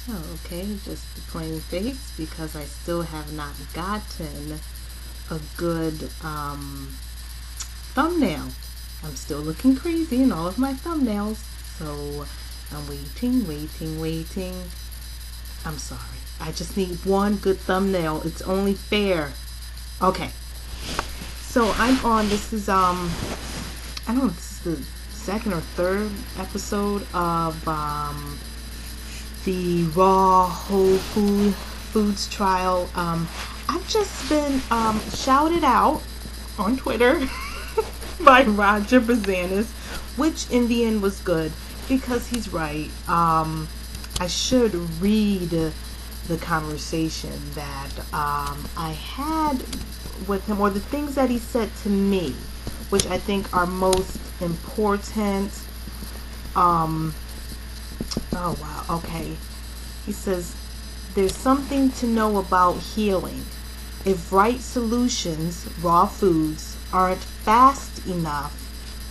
Oh, okay, just the plain face because I still have not gotten a good thumbnail. I'm still looking crazy in all of my thumbnails, so I'm waiting. I'm sorry. I just need one good thumbnail. It's only fair. Okay. So I'm on, this is I don't know, this is the second or third episode of the raw whole foods trial. I've just been shouted out on Twitter by Roger Bezanis, which in the end was good because he's right. I should read the conversation that I had with him, or the things that he said to me, which I think are most important. Oh wow, okay. He says, there's something to know about healing. If right solutions, raw foods, aren't fast enough,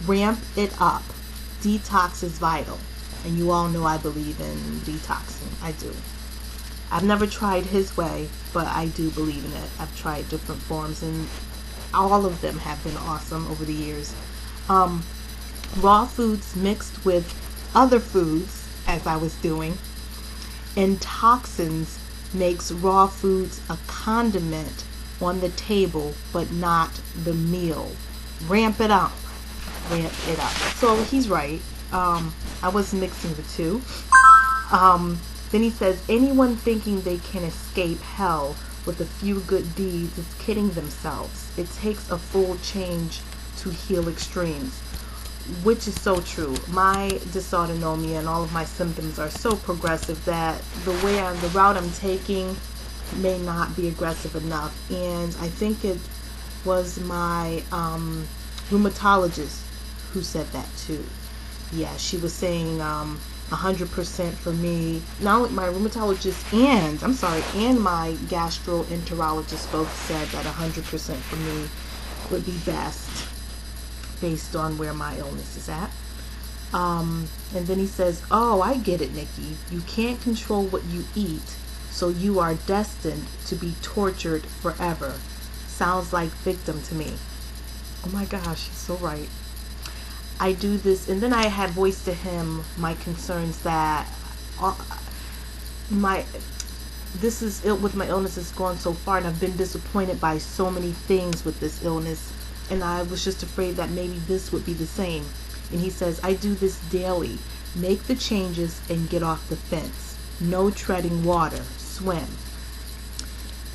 ramp it up. Detox is vital. And you all know I believe in detoxing. I do. I've never tried his way, but I do believe in it. I've tried different forms, and all of them have been awesome over the years. Raw foods mixed with other foods, as I was doing, and toxins makes raw foods a condiment on the table, but not the meal. Ramp it up. Ramp it up. So he's right. I was mixing the two. Then he says, anyone thinking they can escape hell with a few good deeds is kidding themselves. It takes a full change to heal extremes, which is so true. My dysautonomia and all of my symptoms are so progressive that the route I'm taking may not be aggressive enough. And I think it was my rheumatologist who said that too. Yeah, she was saying 100% for me. Not only my rheumatologist and my gastroenterologist both said that 100% for me would be best based on where my illness is at. And then he says, oh, I get it, Nikki. You can't control what you eat, so you are destined to be tortured forever. Sounds like victim to me. Oh my gosh, he's so right. I do this, and then I had voiced to him my concerns that with my illness has gone so far, and I've been disappointed by so many things with this illness, and I was just afraid that maybe this would be the same. And he says, I do this daily. Make the changes and get off the fence. No treading water. Swim.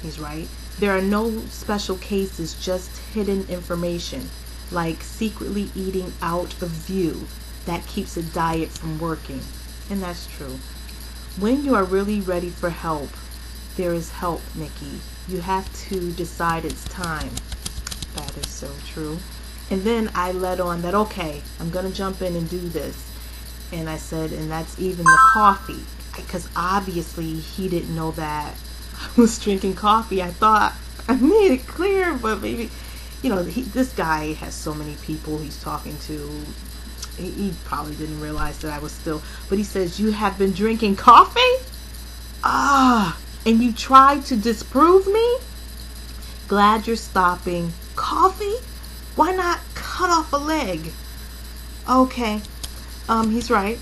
He's right. There are no special cases, just hidden information, like secretly eating out of view that keeps a diet from working. And that's true. When you are really ready for help, there is help, Nikki. You have to decide it's time. That is so true. And then I led on that, okay, I'm going to jump in and do this. And I said, and that's even the coffee. Because obviously he didn't know that I was drinking coffee. I thought I made it clear, but maybe, this guy has so many people he's talking to. He probably didn't realize that I was still. But he says, you have been drinking coffee? And you tried to disprove me? Glad you're stopping. Coffee? Why not cut off a leg? Okay. He's right.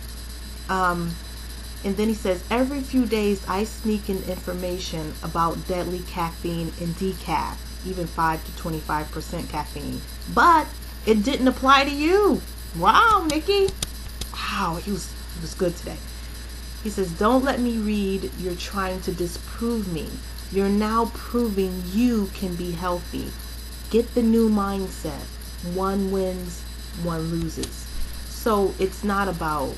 And then he says, every few days I sneak in information about deadly caffeine and decaf, even 5 to 25% caffeine. But it didn't apply to you. Wow, Nikki. Wow, he was good today. He says, don't let me read you're trying to disprove me. You're now proving you can be healthy. Get the new mindset. One wins, one loses. So it's not about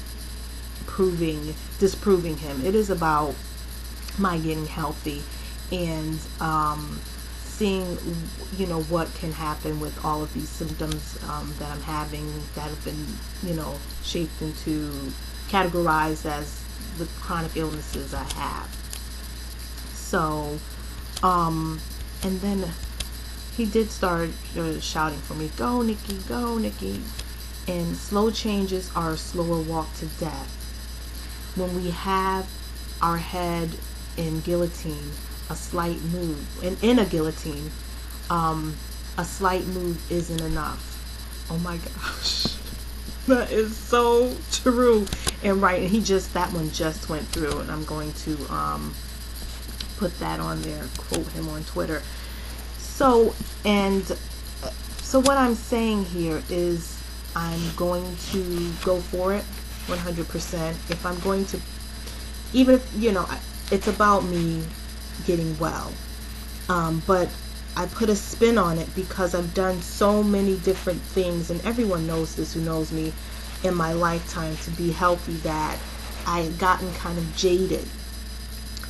disproving him. It is about my getting healthy and seeing, what can happen with all of these symptoms that I'm having that have been, shaped into, categorized as the chronic illnesses I have. So, and then he did start shouting for me, go Nikki, go Nikki. And slow changes are a slower walk to death. When we have our head in guillotine, a slight move, and in a guillotine, a slight move isn't enough. Oh my gosh. That is so true and right. And that one just went through, and I'm going to put that on there, quote him on Twitter. So what I'm saying here is I'm going to go for it 100%. If I'm going to, even if, it's about me getting well. But I put a spin on it because I've done so many different things, and everyone knows this who knows me, in my lifetime to be healthy, that I had gotten kind of jaded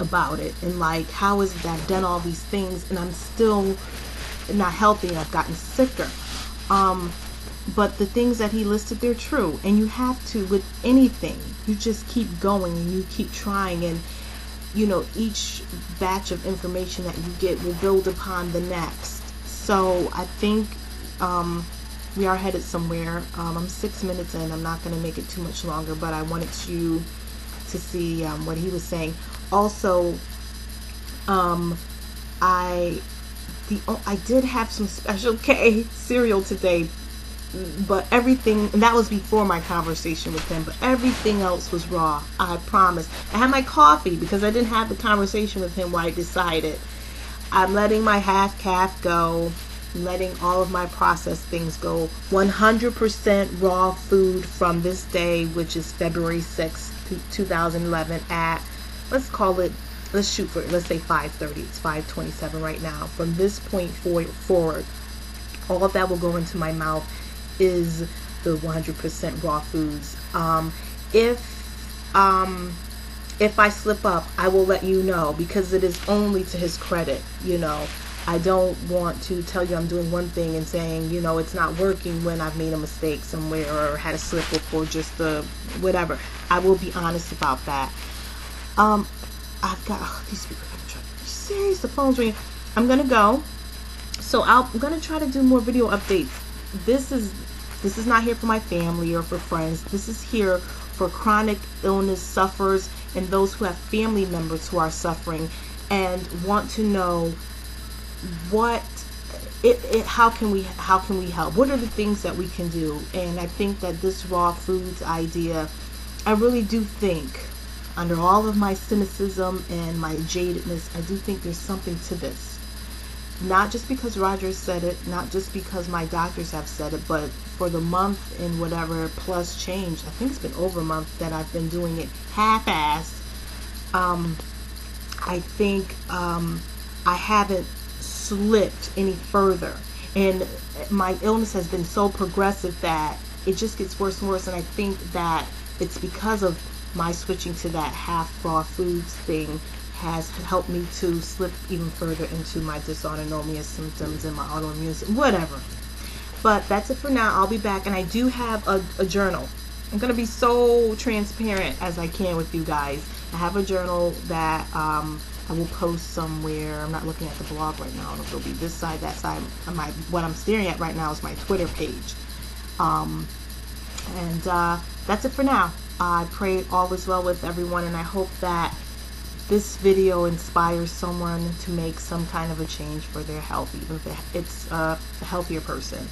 about it, and like, how is it that I've done all these things and I'm still not healthy and I've gotten sicker? But the things that he listed, they're true, and you have to, with anything, you just keep going and you keep trying, and each batch of information that you get will build upon the next. So I think we are headed somewhere. I'm 6 minutes in. I'm not going to make it too much longer, but I wanted you to see what he was saying. Also, I did have some Special K cereal today, but everything, and that was before my conversation with him, but everything else was raw, I promise. I had my coffee because I didn't have the conversation with him where I decided I'm letting my half-calf go, letting all of my processed things go. 100% raw food from this day, which is February 6th, 2011 at, let's shoot for it, let's say 5:30. It's 5:27 right now. From this point forward, all of that will go into my mouth is the 100% raw foods. If I slip up, I will let you know, because it is only to his credit. I don't want to tell you I'm doing one thing and saying, it's not working when I've made a mistake somewhere or had a slip up or just whatever. I will be honest about that. I've got these people. Are you serious? The phone's ringing. I'm gonna go. So I'm gonna try to do more video updates. This is not here for my family or for friends. This is here for chronic illness sufferers and those who have family members who are suffering and want to know how can we help? What are the things that we can do? And I think that this raw foods idea, I really do think, under all of my cynicism and my jadedness, I do think there's something to this. Not just because Roger said it, not just because my doctors have said it, but for the month and whatever plus change, I think it's been over a month that I've been doing it half-assed. I think I haven't slipped any further, and my illness has been so progressive that it just gets worse and worse, and I think that it's because of my switching to that half raw foods thing has helped me to slip even further into my dysautonomia symptoms and my autoimmune, whatever. But that's it for now. I'll be back, and I do have a journal. I'm going to be so transparent as I can with you guys. I have a journal that I will post somewhere. I'm not looking at the blog right now. It'll be this side, that side. What I'm staring at right now is my Twitter page. That's it for now. I pray all is well with everyone, and I hope that this video inspires someone to make some kind of a change for their health, even if it's a healthier person.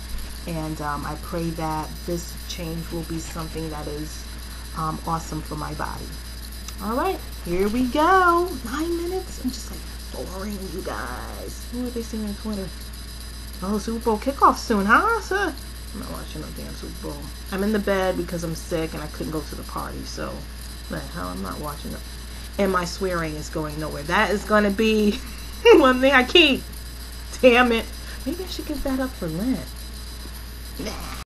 And I pray that this change will be something that is awesome for my body. All right, here we go. 9 minutes. I'm just like boring, you guys. What are they saying on Twitter? Oh, Super Bowl kickoff soon, huh? Sir? I'm not watching no damn Super Bowl. I'm in the bed because I'm sick and I couldn't go to the party. So, the hell, I'm not watching it. And my swearing is going nowhere. That is going to be one thing I keep. Damn it. Maybe I should give that up for Lent. Nah.